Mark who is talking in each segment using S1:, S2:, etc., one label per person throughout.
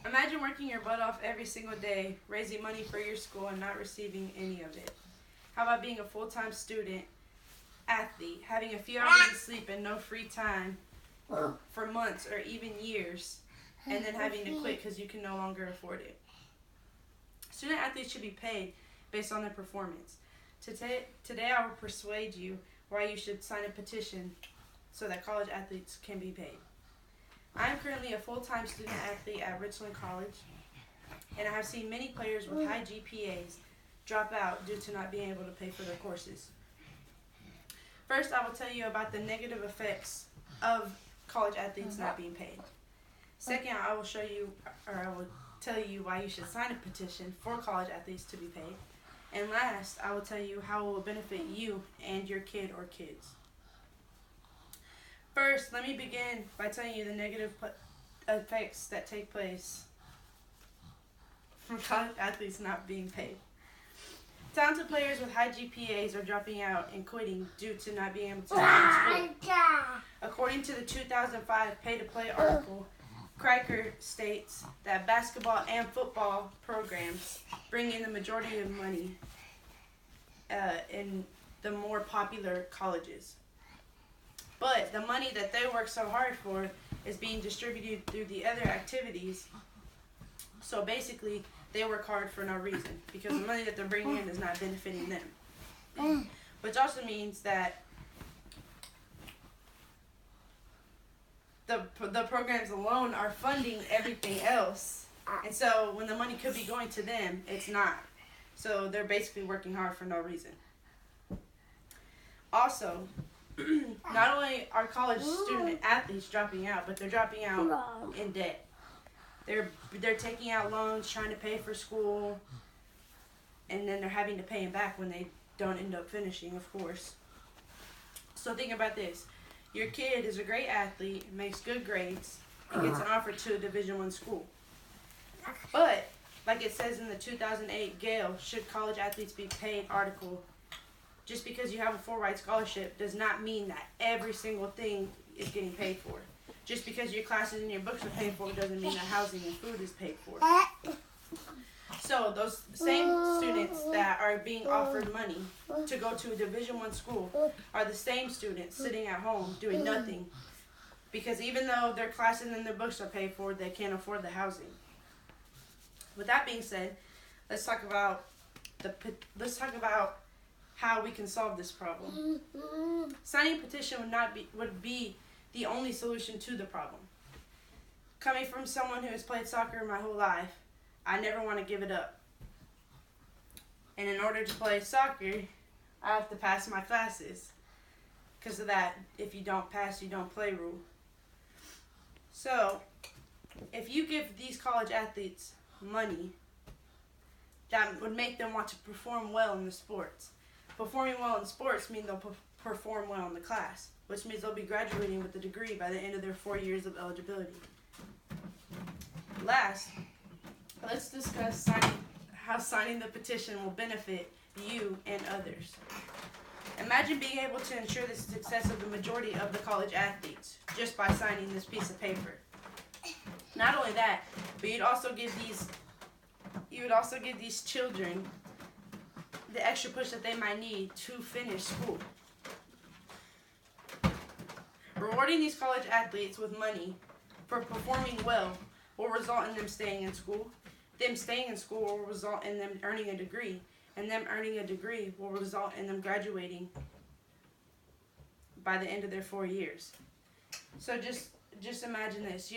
S1: Imagine working your butt off every single day, raising money for your school and not receiving any of it. How about being a full-time student, athlete, having a few hours of sleep and no free time for months or even years, and then having to quit because you can no longer afford it? Student athletes should be paid based on their performance. Today I will persuade you why you should sign a petition so that college athletes can be paid. I am currently a full-time student athlete at Richland College, and I have seen many players with high GPAs drop out due to not being able to pay for their courses. First, I will tell you about the negative effects of college athletes not being paid. Second, I will tell you why you should sign a petition for college athletes to be paid. And last, I will tell you how it will benefit you and your kid or kids. First, let me begin by telling you the negative effects that take place from college athletes not being paid. Talented players with high GPAs are dropping out and quitting due to not being able to attend school. According to the 2005 Pay to Play article, Kriker states that basketball and football programs bring in the majority of money in the more popular colleges. But the money that they work so hard for is being distributed through the other activities. So basically, they work hard for no reason because the money that they're bringing in is not benefiting them. Which also means that the programs alone are funding everything else. And so when the money could be going to them, it's not. So they're basically working hard for no reason. Also, not only are college student athletes dropping out, but they're dropping out in debt. They're taking out loans, trying to pay for school, and then they're having to pay them back when they don't end up finishing, of course. So think about this. Your kid is a great athlete, makes good grades, and gets an offer to a Division I school. But, like it says in the 2008 Gale Should College Athletes Be Paid article, just because you have a full ride scholarship does not mean that every single thing is getting paid for. Just because your classes and your books are paid for doesn't mean that housing and food is paid for. So those same students that are being offered money to go to a Division I school are the same students sitting at home doing nothing, because even though their classes and their books are paid for, they can't afford the housing. With that being said, let's talk about how we can solve this problem. Signing a petition would be the only solution to the problem. Coming from someone who has played soccer my whole life, I never want to give it up. And in order to play soccer, I have to pass my classes. Because of that, if you don't pass, you don't play rule. So, if you give these college athletes money, that would make them want to perform well in the sports. Performing well in sports means they'll perform well in the class, which means they'll be graduating with a degree by the end of their 4 years of eligibility. Last, let's discuss how signing the petition will benefit you and others. Imagine being able to ensure the success of the majority of the college athletes just by signing this piece of paper. Not only that, but you'd also give these children the extra push that they might need to finish school. Rewarding these college athletes with money for performing well will result in them staying in school. Them staying in school will result in them earning a degree, and them earning a degree will result in them graduating by the end of their 4 years. So just imagine this.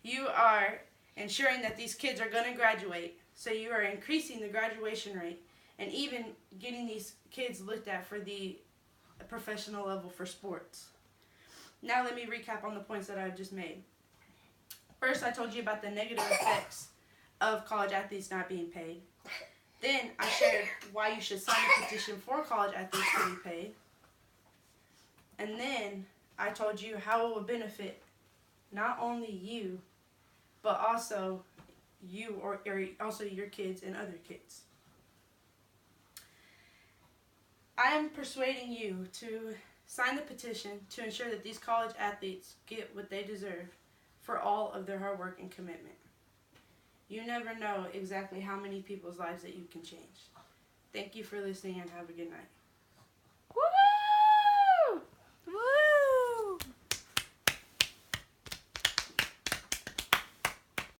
S1: You are ensuring that these kids are going to graduate, so you are increasing the graduation rate and even getting these kids looked at for the professional level for sports. Now let me recap on the points that I've just made. First, I told you about the negative effects of college athletes not being paid. Then I shared why you should sign a petition for college athletes to be paid. And then I told you how it will benefit not only you, but also you or also your kids and other kids. I am persuading you to Sign the petition to ensure that these college athletes get what they deserve for all of their hard work and commitment. You never know exactly how many people's lives that you can change. Thank you for listening and have a good night.